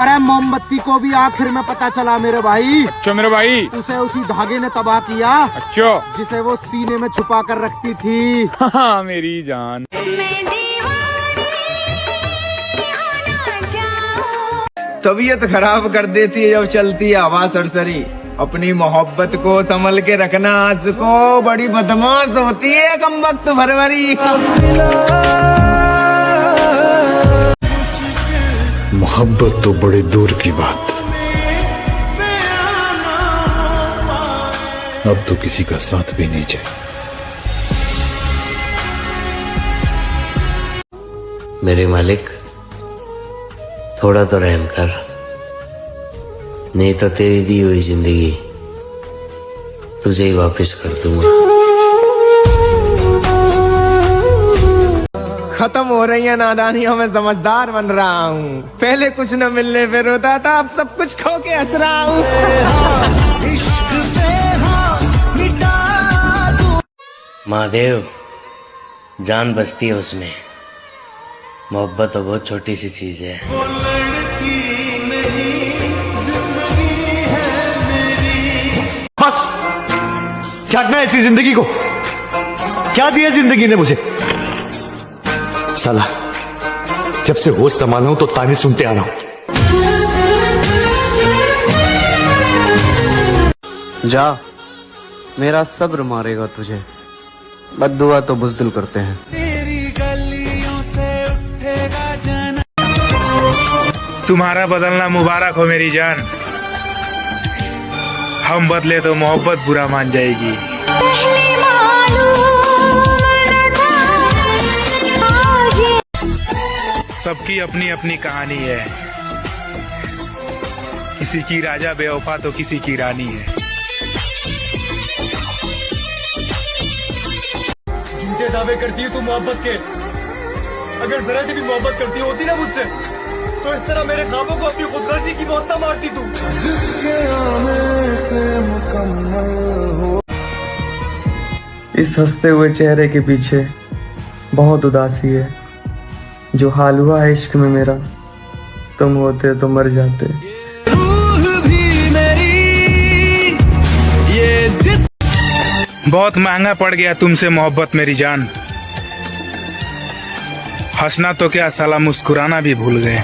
अरे मोमबत्ती को भी आखिर में पता चला मेरे भाई। अच्छा मेरे भाई। उसे उसी धागे ने तबाह किया। अच्छा। जिसे वो सीने में छुपा कर रखती थी। हाँ मेरी जान। तबीयत खराब कर देती है जब चलती है हवा सरसरी। अपनी मोहब्बत को संभल के रखना आशिको, बड़ी बदमाश होती है कमबख्त भरभरी। मोहब्बत तो बड़े दूर की बात, अब तो किसी का साथ भी नहीं चाहिए। मेरे मालिक थोड़ा तो रहम कर, नहीं तो तेरी दी हुई जिंदगी तुझे ही वापस कर दूंगा। खत्म हो रही है नादानियों में समझदार बन रहा हूँ। पहले कुछ न मिलने पे रोता था, अब सब कुछ खो के हंस रहा हूँ। महादेव जान बसती है उसमें, मोहब्बत तो बहुत छोटी सी चीज है। बस चाटना ऐसी जिंदगी को, क्या दिया जिंदगी ने मुझे। साला जब से होश संभाला हूं तो ताने सुनते आ रहा हूं। जा, मेरा सब्र मारेगा तुझे, बद्दुआ तो बुज़दिल करते हैं। तुम्हारा बदलना मुबारक हो मेरी जान। हम बदले तो मोहब्बत बुरा मान जाएगी। सबकी अपनी अपनी कहानी है, किसी की राजा बेवफा तो किसी की रानी है। झूठे दावे करती है तू मोहब्बत के। अगर जरा से भी मोहब्बत करती होती ना मुझसे, तो इस तरह मेरे ख्वाबों को अपनी खुदगर्जी की मौत ना मारती तू। जिसके आने से मुकम्मल हो। इस हंसते हुए चेहरे के पीछे बहुत उदासी है। जो हाल हुआ है इश्क में मेरा, तुम होते तो मर जाते। बहुत महंगा पड़ गया तुमसे मोहब्बत मेरी जान। हंसना तो क्या साला मुस्कुराना भी भूल गए।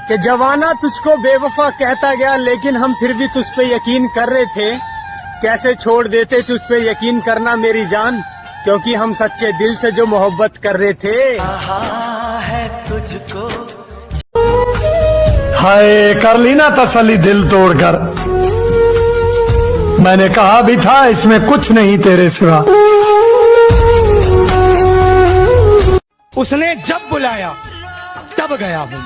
कि जवाना तुझको बेवफा कहता गया, लेकिन हम फिर भी तुझ पे यकीन कर रहे थे। कैसे छोड़ देते तुझ पे यकीन करना मेरी जान, क्योंकि हम सच्चे दिल से जो मोहब्बत कर रहे थे। हाय कर ली ना तसल्ली दिल तोड़कर। मैंने कहा भी था इसमें कुछ नहीं तेरे सिवा। उसने जब बुलाया तब गया हूँ,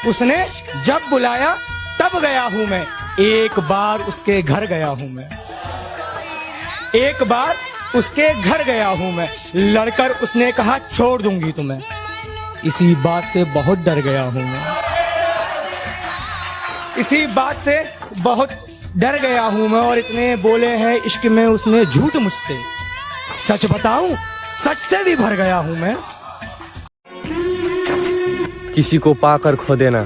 उसने जब बुलाया तब गया हूँ मैं। एक बार उसके घर गया हूँ मैं, एक बार उसके घर गया हूँ मैं। लड़कर उसने कहा छोड़ दूंगी तुम्हें, इसी बात से बहुत डर गया हूँ मैं। इसी बात से बहुत डर गया हूँ मैं। और इतने बोले हैं इश्क में उसने झूठ मुझसे, सच बताऊं सच से भी भर गया हूँ मैं। किसी को पाकर खो देना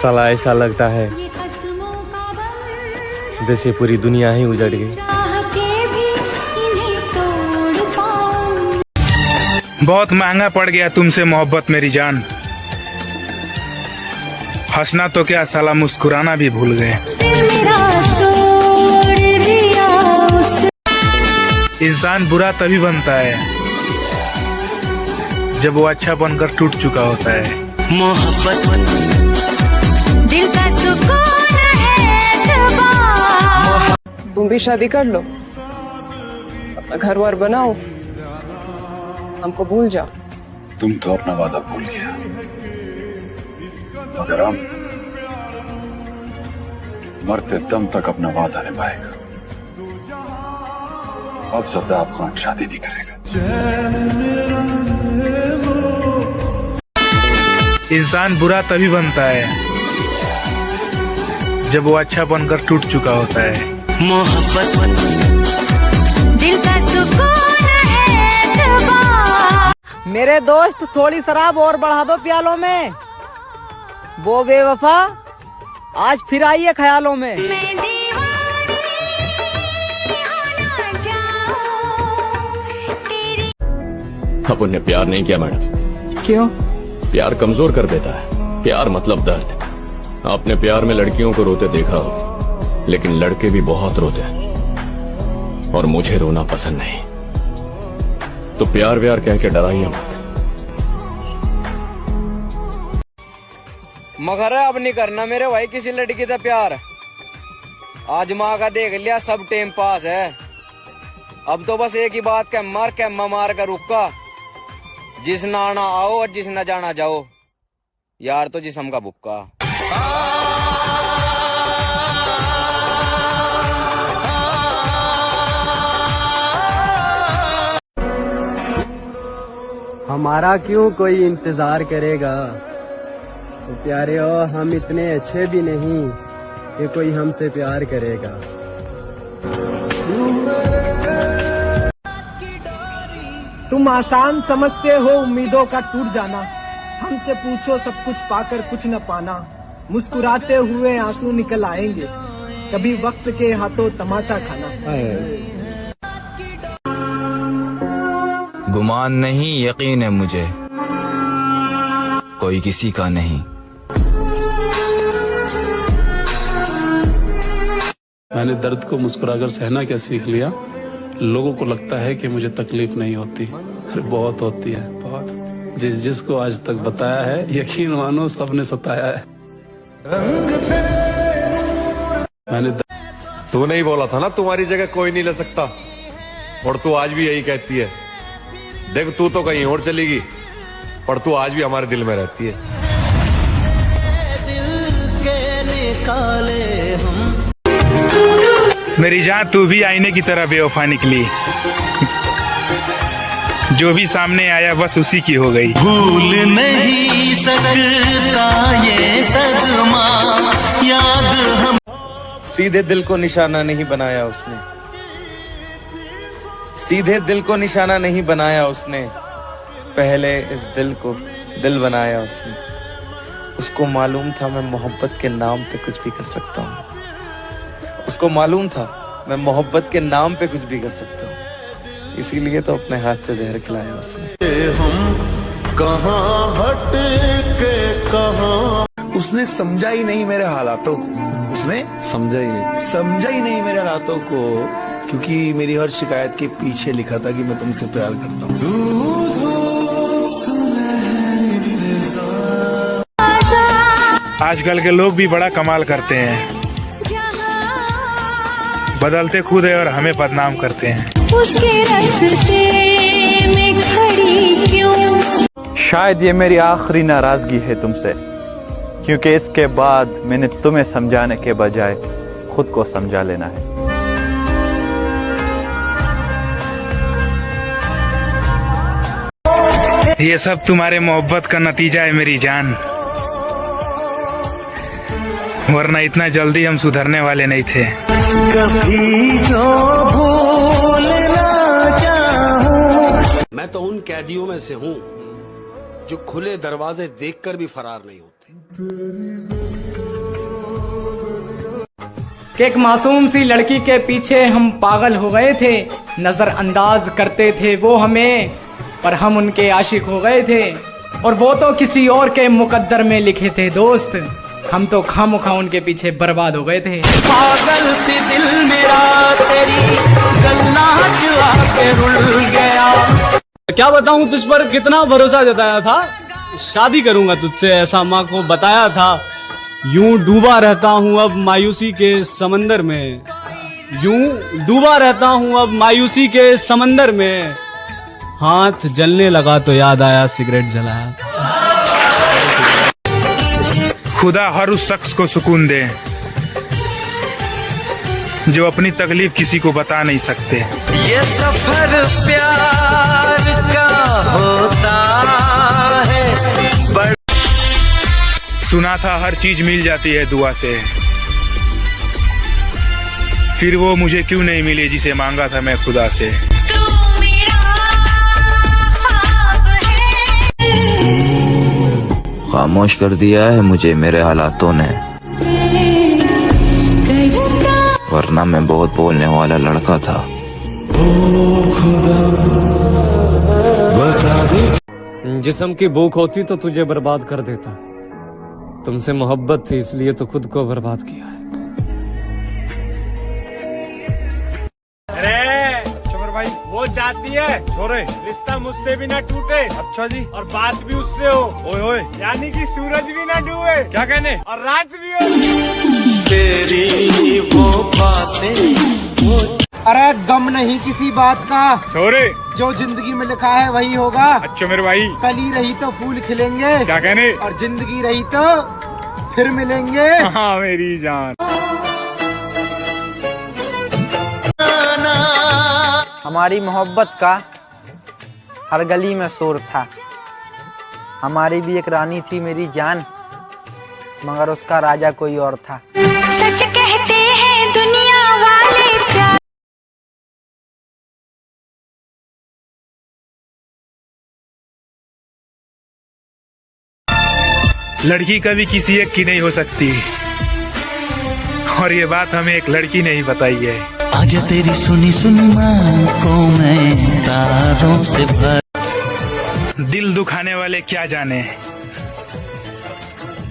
साला ऐसा लगता है जैसे पूरी दुनिया ही उजड़ गई। बहुत महंगा पड़ गया तुमसे मोहब्बत मेरी जान। हंसना तो क्या साला मुस्कुराना भी भूल गए। इंसान बुरा तभी बनता है जब वो अच्छा बनकर टूट चुका होता है। मोहब्बत दिल का सुकून है। तुम भी शादी कर लो, अपना घर वार बनाओ, हमको भूल जाओ। तुम तो अपना वादा भूल गया, मगर हम मरते दम तक अपना वादा निभाएगा। अब सरदार खान शादी नहीं करेगा। इंसान बुरा तभी बनता है जब वो अच्छा बनकर टूट चुका होता है। मोहब्बत दिल का सुकून है। मेरे दोस्त थोड़ी शराब और बढ़ा दो प्यालों में। वो बेवफा आज फिर आई है ख्यालों में। अब उन्हें प्यार नहीं किया मैडम। क्यों? प्यार कमजोर कर देता है। प्यार मतलब दर्द। आपने प्यार में लड़कियों को रोते देखा हो, लेकिन लड़के भी बहुत रोते हैं और मुझे रोना पसंद नहीं। तो प्यार व्यार कह के डराइए मत। मगर अब नहीं करना मेरे भाई किसी लड़की से प्यार। आज माँ का देख लिया, सब टाइम पास है। अब तो बस एक ही बात कैम्मा मार कर रुका। जिस ना आना आओ और जिस ना जाना जाओ। यार तो जिसम का बुक्का। हमारा क्यों कोई इंतजार करेगा? तो प्यारे हो, हम इतने अच्छे भी नहीं कि कोई हमसे प्यार करेगा। तुम आसान समझते हो उम्मीदों का टूट जाना। हमसे पूछो सब कुछ पाकर कुछ न पाना। मुस्कुराते हुए आंसू निकल आएंगे, कभी वक्त के हाथों तमाचा खाना। गुमान नहीं यकीन है मुझे, कोई किसी का नहीं। मैंने दर्द को मुस्कुराकर सहना क्या सीख लिया। लोगों को लगता है कि मुझे तकलीफ नहीं होती, अरे बहुत होती है, बहुत होती है। जिसको आज तक बताया है, यकीन मानो सबने सताया है। मैंने तू नहीं बोला था ना तुम्हारी जगह कोई नहीं ले सकता, और तू आज भी यही कहती है। देख तू तो कहीं और चलेगी, पर तू आज भी हमारे दिल में रहती है। मेरी जान तू भी आईने की तरह बेवफा निकली। जो भी सामने आया बस उसी की हो गई। भूल नहीं सकता ये सदमा, याद हम। सीधे दिल को निशाना नहीं बनाया उसने, सीधे दिल को निशाना नहीं बनाया उसने। पहले इस दिल को दिल बनाया उसने। उसको मालूम था मैं मोहब्बत के नाम पे कुछ भी कर सकता हूँ। उसको मालूम था मैं मोहब्बत के नाम पे कुछ भी कर सकता हूँ, इसीलिए तो अपने हाथ से जहर खिलाया उसने। हम कहाँ भटके कहाँ। उसने समझा ही नहीं मेरे हालातों को, उसने समझा ही नहीं मेरे हालातों को, क्योंकि मेरी हर शिकायत के पीछे लिखा था कि मैं तुमसे प्यार करता हूँ। आजकल के लोग भी बड़ा कमाल करते हैं, बदलते खुद है और हमें बदनाम करते हैं। उसके रास्ते में खड़ी क्यों? शायद ये मेरी आखिरी नाराजगी है तुमसे, क्योंकि इसके बाद मैंने तुम्हें समझाने के बजाय खुद को समझा लेना है। ये सब तुम्हारे मोहब्बत का नतीजा है मेरी जान, वरना इतना जल्दी हम सुधरने वाले नहीं थे। कभी जो भूल ना जाऊं। मैं तो उन कैदियों में से हूँ जो खुले दरवाजे देखकर भी फरार नहीं होते। एक मासूम सी लड़की के पीछे हम पागल हो गए थे। नजरअंदाज करते थे वो हमें, पर हम उनके आशिक हो गए थे। और वो तो किसी और के मुकद्दर में लिखे थे दोस्त, हम तो खामोखा उनके पीछे बर्बाद हो गए थे। पागल सी दिल मेरा तेरी गल्ला चुरा के रुल गया। क्या बताऊं तुझ पर कितना भरोसा जताया था, शादी करूंगा तुझसे ऐसा माँ को बताया था। यूं डूबा रहता हूँ अब मायूसी के समंदर में, यूं डूबा रहता हूँ अब मायूसी के समंदर में। हाथ जलने लगा तो याद आया सिगरेट जलाया। खुदा हर उस शख्स को सुकून दे जो अपनी तकलीफ किसी को बता नहीं सकते। ये सफर प्यार का होता है। सुना था हर चीज मिल जाती है दुआ से, फिर वो मुझे क्यों नहीं मिली जिसे मांगा था मैं खुदा से। तू मेरा ख्वाब है। खामोश कर दिया है मुझे मेरे हालातों ने, वरना मैं बहुत बोलने वाला लड़का था। जिस्म की भूख होती तो तुझे बर्बाद कर देता। तुमसे मोहब्बत थी इसलिए तो खुद को बर्बाद किया है। भाई वो चाहती है छोरे रिश्ता मुझसे भी ना टूटे। अच्छा जी। और बात भी उससे हो। ओए ओए यानी कि सूरज भी ना डूबे। क्या कहने? और रात भी हो। तेरी वो बातें। अरे गम नहीं किसी बात का छोरे, जो जिंदगी में लिखा है वही होगा। अच्छा मेरे भाई। कली रही तो फूल खिलेंगे। क्या कहने? और जिंदगी रही तो फिर मिलेंगे। हाँ मेरी जान। हमारी मोहब्बत का हर गली में शोर था। हमारी भी एक रानी थी मेरी जान, मगर उसका राजा कोई और था। सच कहते हैं दुनिया वाले प्यार। लड़की कभी किसी एक की नहीं हो सकती, और ये बात हमें एक लड़की ने ही बताई है। आज तेरी सुनी सुनी को मैं तारों से भर। दिल दुखाने वाले क्या जाने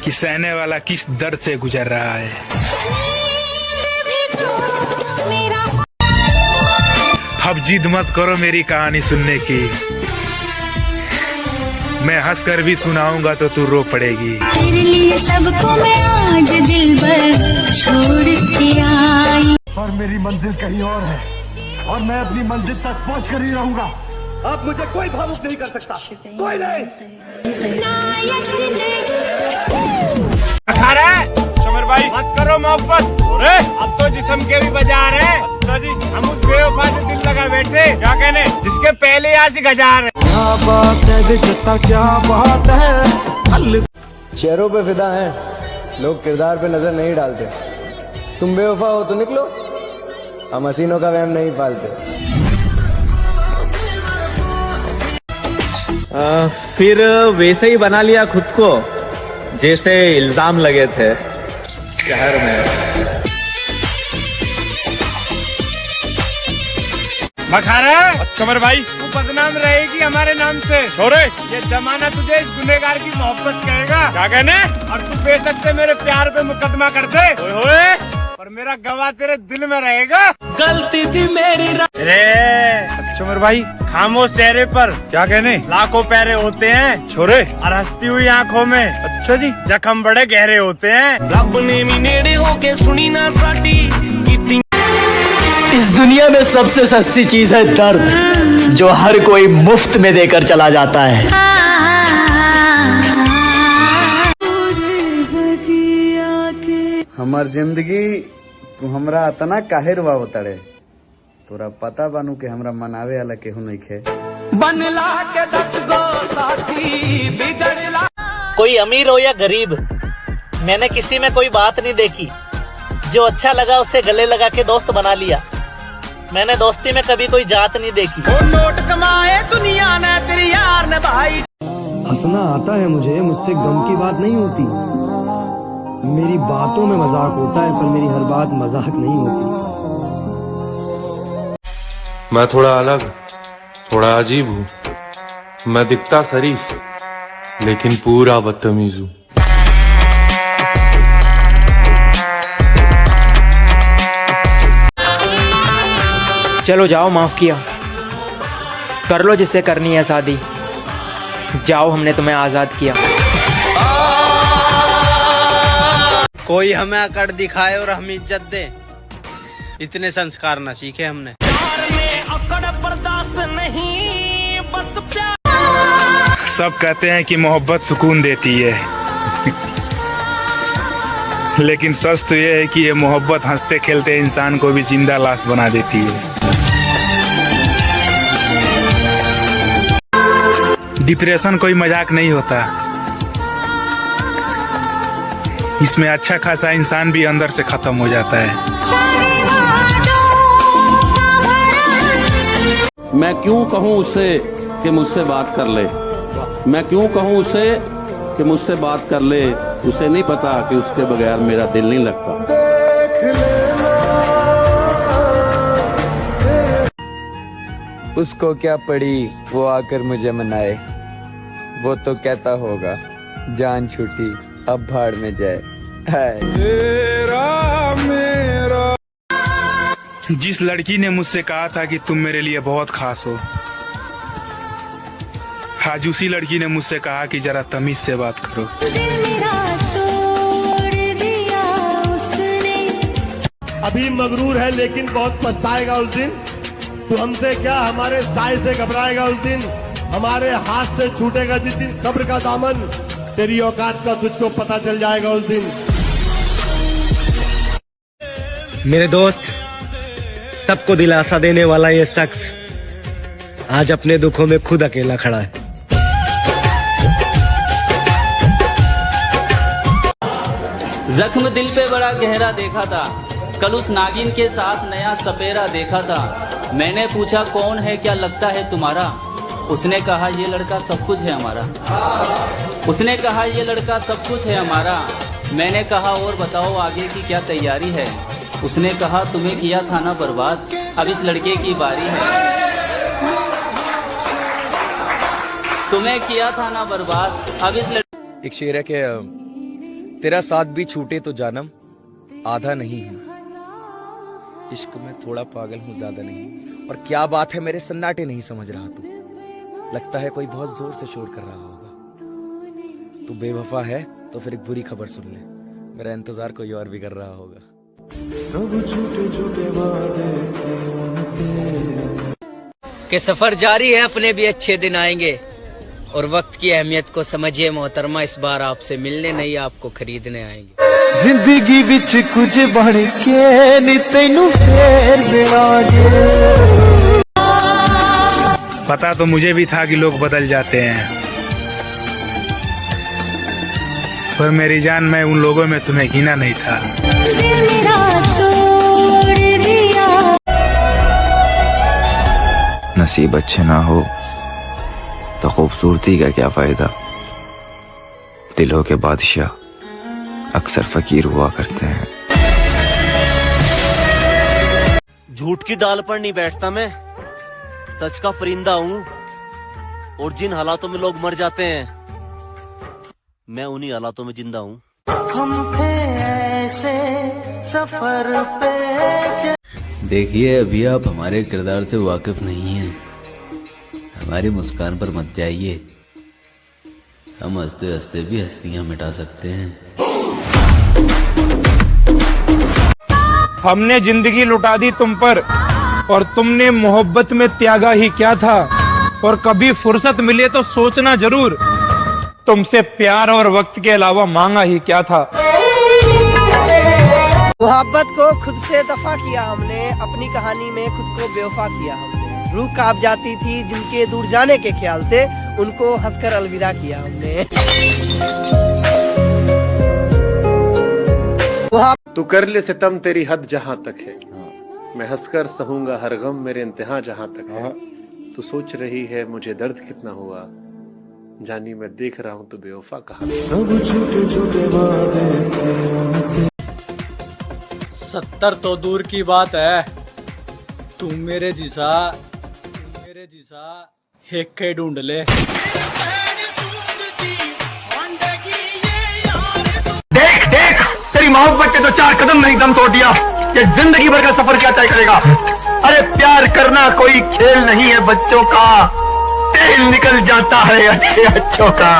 कि सहने वाला किस दर्द से गुजर रहा है। अब जिद मत करो मेरी कहानी सुनने की, मैं हंसकर भी सुनाऊंगा तो तू रो पड़ेगी। तेरे लिए सबको मैं आज दिल भर छोड़ के आई। और मेरी मंजिल कहीं और है, और मैं अपनी मंजिल तक पहुंच कर ही रहूंगा। अब मुझे कोई भावुक नहीं कर सकता, कोई नहीं। समर भाई मत करो मोहब्बत। अरे अब तो जिस्म के भी बाजार है। अच्छा जी। हम उस बेवफा से दिल लगा बैठे। क्या कहने? जिसके पहले आशिक हजार है। क्या बात है जता, क्या बात है। चेहरों पे फिदा हैं, लोग किरदार पे नजर नहीं डालते। तुम बेवफा हो तो निकलो, हम हसीनों का वहम नहीं पालते। फिर वैसे ही बना लिया खुद को जैसे इल्जाम लगे थे शहर में। मखारा। अच्छा मेरे भाई तू बदनाम रहेगी हमारे नाम से। छोरे ये जमाना तुझे इस गुनहगार की मोहब्बत कहेगा। क्या कहने? और तू बेशक से मेरे प्यार पे मुकदमा कर दे, और मेरा गवाह तेरे दिल में रहेगा। गलती थी मेरी। अरे अच्छा मेरे भाई खामोश चेहरे पर क्या कहने लाखों पैरे होते हैं छोरे, और हंसती हुई आंखों में अच्छा जी जख्म बड़े गहरे होते हैं। रब ने भी नेड़े होके सुनी ना साडी कीती। इस दुनिया में सबसे सस्ती चीज है दर्द, जो हर कोई मुफ्त में देकर चला जाता है। हमार जिंदगी तू हमरा अतना काहे रुआव तड़े, तोरा पता बानू के हमरा मनावे वाला केहू नहीं खे। बनला के 10 गो साथी बिगड़ला। कोई अमीर हो या गरीब, मैंने किसी में कोई बात नहीं देखी। जो अच्छा लगा उससे गले लगा के दोस्त बना लिया। मैंने दोस्ती में कभी कोई जात नहीं देखी। वो नोट कमाए दुनिया ने तेरी यार ने भाई। हंसना आता है मुझे, मुझसे गम की बात नहीं होती। मेरी बातों में मजाक होता है, पर मेरी हर बात मजाक नहीं होती। मैं थोड़ा अलग, थोड़ा अजीब हूँ। मैं दिखता शरीफ, लेकिन पूरा बदतमीज हूँ। चलो जाओ, माफ किया। कर लो जिससे करनी है शादी। जाओ, हमने तुम्हें आजाद किया। कोई हमें अकड़ दिखाए और हम इज्जत दे, इतने संस्कार न सीखे हमने। सब कहते हैं कि मोहब्बत सुकून देती है, लेकिन सच तो ये है कि ये मोहब्बत हंसते खेलते इंसान को भी जिंदा लाश बना देती है। डिप्रेशन कोई मजाक नहीं होता, इसमें अच्छा खासा इंसान भी अंदर से खत्म हो जाता है। मैं क्यों कहूं उससे कि मुझसे बात कर ले, मैं क्यों कहूं उससे कि मुझसे बात कर ले, उसे नहीं पता कि उसके बगैर मेरा दिल नहीं लगता। उसको क्या पड़ी वो आकर मुझे मनाए, वो तो कहता होगा जान छूटी अब भाड़ में जाए। जिस लड़की ने मुझसे कहा था कि तुम मेरे लिए बहुत खास हो, आज उसी लड़की ने मुझसे कहा कि जरा तमीज से बात करो। अभी मगरूर है लेकिन बहुत पछताएगा उस दिन। तू हमसे क्या हमारे साए से घबराएगा उस दिन। हमारे हाथ से छूटेगा जिस दिन सब्र का दामन, तेरी औकात का तुझको पता चल जाएगा उस दिन। मेरे दोस्त, सबको दिलासा देने वाला ये शख्स आज अपने दुखों में खुद अकेला खड़ा है। जख्म दिल पे बड़ा गहरा देखा था, कल उस नागिन के साथ नया सपेरा देखा था। मैंने पूछा कौन है, क्या लगता है तुम्हारा? उसने कहा ये लड़का सब कुछ है हमारा। उसने कहा ये लड़का सब कुछ है हमारा। मैंने कहा और बताओ आगे की क्या तैयारी है? उसने कहा तुम्हें किया था ना बर्बाद, अब इस लड़के की बारी है। तुम्हें किया था ना बर्बाद, अब इस लड़के। एक शेर है कि तेरा साथ भी छूटे तो जानम आधा नहीं हूँ, इश्क में थोड़ा पागल हूँ ज्यादा नहीं। और क्या बात है मेरे सन्नाटे नहीं समझ रहा तू, लगता है कोई बहुत जोर से शोर कर रहा होगा। तू बेवफा है तो फिर एक बुरी खबर सुन ले, मेरा इंतजार कोई और भी कर रहा होगा। कि सफर जारी है, अपने भी अच्छे दिन आएंगे और वक्त की अहमियत को समझिए मोहतरमा, इस बार आपसे मिलने नहीं आपको खरीदने आएंगे। जिंदगी विच कुछ बन के नी तैनू फेर मिलांगे। पता तो मुझे भी था कि लोग बदल जाते हैं, पर मेरी जान मैं उन लोगों में तुम्हें गिना नहीं था। नसीब अच्छे ना हो तो खूबसूरती का क्या फायदा, दिलों के बादशाह अक्सर फकीर हुआ करते हैं। झूठ की डाल पर नहीं बैठता मैं, सच का परिंदा हूँ। और जिन हालातों में लोग मर जाते हैं, मैं उन्हीं हालातों में जिंदा हूँ। हम थे ऐसे सफर पे। देखिए अभी आप हमारे किरदार से वाकिफ नहीं हैं, हमारी मुस्कान पर मत जाइए, हम हंसते हंसते भी हस्तियां मिटा सकते हैं। हमने जिंदगी लुटा दी तुम पर और तुमने मोहब्बत में त्यागा ही क्या था। और कभी फुर्सत मिले तो सोचना जरूर, तुमसे प्यार और वक्त के अलावा मांगा ही क्या था। मोहब्बत को खुद से दफा किया हमने, अपनी कहानी में खुद को बेवफा किया हमने। रूह कांप जाती थी जिनके दूर जाने के ख्याल से, उनको हंसकर अलविदा किया हमने। तू कर ले सितम तेरी हद जहाँ तक है, मैं हंसकर सहूंगा हर गम मेरे इंतहा जहाँ तक है। तू सोच रही है मुझे दर्द कितना हुआ, जानी मैं देख रहा हूँ तो बेवफा कहा। 70 तो दूर की बात है, तू मेरे जैसा एक के ढूंढ ले। देख देख तेरी मोहब्बत के तो 4 कदम नहीं दम तोड़ दिया, ये जिंदगी भर का सफर क्या तय करेगा। अरे प्यार करना कोई खेल नहीं है बच्चों का, तेल निकल जाता है अच्छे अच्छों का।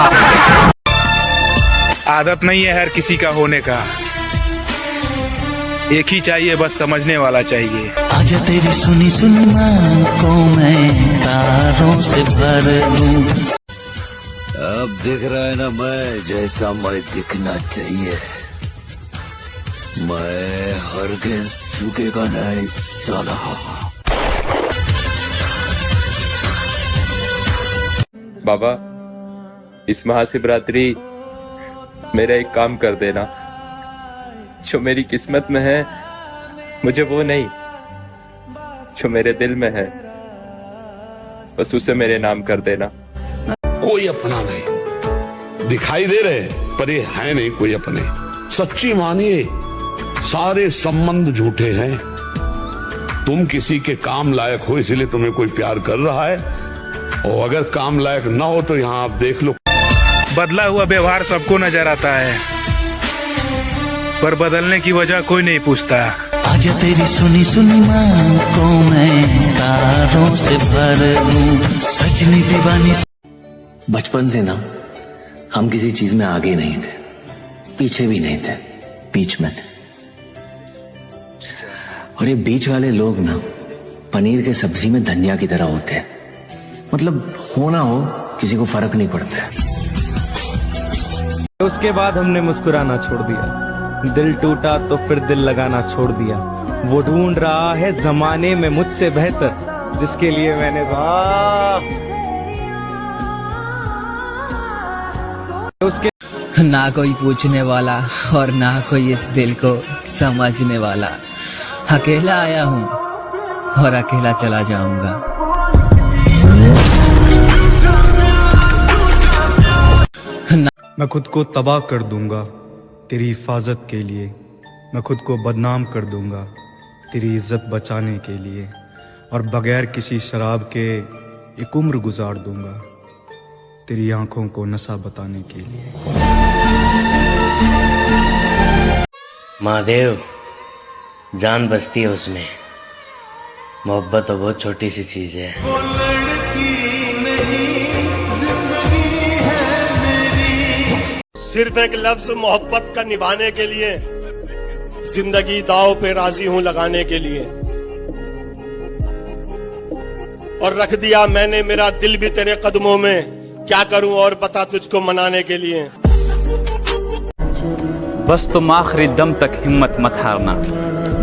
आदत नहीं है हर किसी का होने का, एक ही चाहिए बस समझने वाला चाहिए। आजा तेरी सुनी सुनी को मैं तारों से भर दूं। अब दिख रहा है ना मैं जैसा मैं दिखना चाहिए, मैं हरगिज़ झुकेगा नहीं साला। बाबा इस महाशिवरात्रि मेरा एक काम कर देना, जो मेरी किस्मत में है मुझे वो नहीं, जो मेरे दिल में है बस उसे मेरे नाम कर देना। कोई अपना नहीं, दिखाई दे रहे पर ये है नहीं कोई अपने। सच्ची मानिए सारे संबंध झूठे हैं। तुम किसी के काम लायक हो इसलिए तुम्हें कोई प्यार कर रहा है, और अगर काम लायक ना हो तो यहाँ आप देख लो। बदला हुआ व्यवहार सबको नजर आता है, पर बदलने की वजह कोई नहीं पूछता। आजा तेरी सुनी सुनी माँ को मैं तारों से भर दूं, सजनी दीवानी। बचपन से ना हम किसी चीज में आगे नहीं थे, पीछे भी नहीं थे, बीच में थे। और ये बीच वाले लोग ना पनीर के सब्जी में धनिया की तरह होते हैं, मतलब हो ना हो किसी को फर्क नहीं पड़ता है। उसके बाद हमने मुस्कुराना छोड़ दिया, दिल टूटा तो फिर दिल लगाना छोड़ दिया। वो ढूंढ रहा है जमाने में मुझसे बेहतर, जिसके लिए मैंने उसके ना कोई पूछने वाला और ना कोई इस दिल को समझने वाला। अकेला आया हूँ और अकेला चला जाऊंगा। मैं खुद को तबाह कर दूंगा तेरी हिफाजत के लिए, मैं खुद को बदनाम कर दूंगा तेरी इज्जत बचाने के लिए, और बगैर किसी शराब के एक उम्र गुजार दूंगा तेरी आंखों को नशा बताने के लिए। महादेव, जान बसती है उसमें, मोहब्बत तो बहुत छोटी सी चीज है। सिर्फ एक लफ्ज मोहब्बत का निभाने के लिए जिंदगी दाव पे राजी हूं लगाने के लिए, और रख दिया मैंने मेरा दिल भी तेरे कदमों में, क्या करूं और बता तुझको मनाने के लिए। बस तुम आखिरी दम तक हिम्मत मत हारना,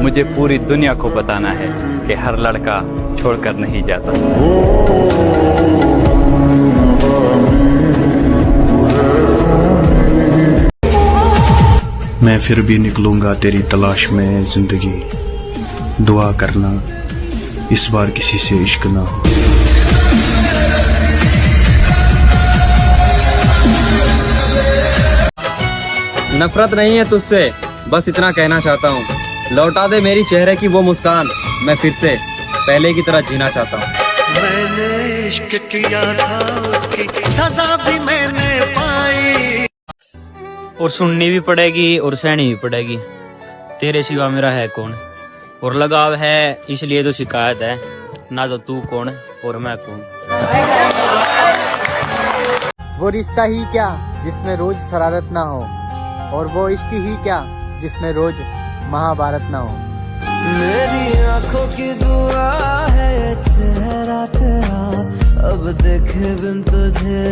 मुझे पूरी दुनिया को बताना है कि हर लड़का छोड़कर नहीं जाता। मैं फिर भी निकलूंगा तेरी तलाश में जिंदगी, दुआ करना इस बार किसी से इश्क ना हो। नफरत नहीं है तुझसे, बस इतना कहना चाहता हूँ, लौटा दे मेरी चेहरे की वो मुस्कान, मैं फिर से पहले की तरह जीना चाहता हूँ। मैंने इश्क किया था उसकी सजा भी मैंने पाई। और सुननी भी पड़ेगी और सहनी भी पड़ेगी, तेरे सिवा मेरा है कौन। और लगाव है इसलिए तो शिकायत है, ना तो तू कौन और मैं कौन। वो रिश्ता ही क्या जिसमें रोज शरारत ना हो, और वो इश्क ही क्या जिसमें रोज महाभारत ना हो। मेरी आंखों की दुआ है चेहरा तेरा, अब देखे बिन तुझे।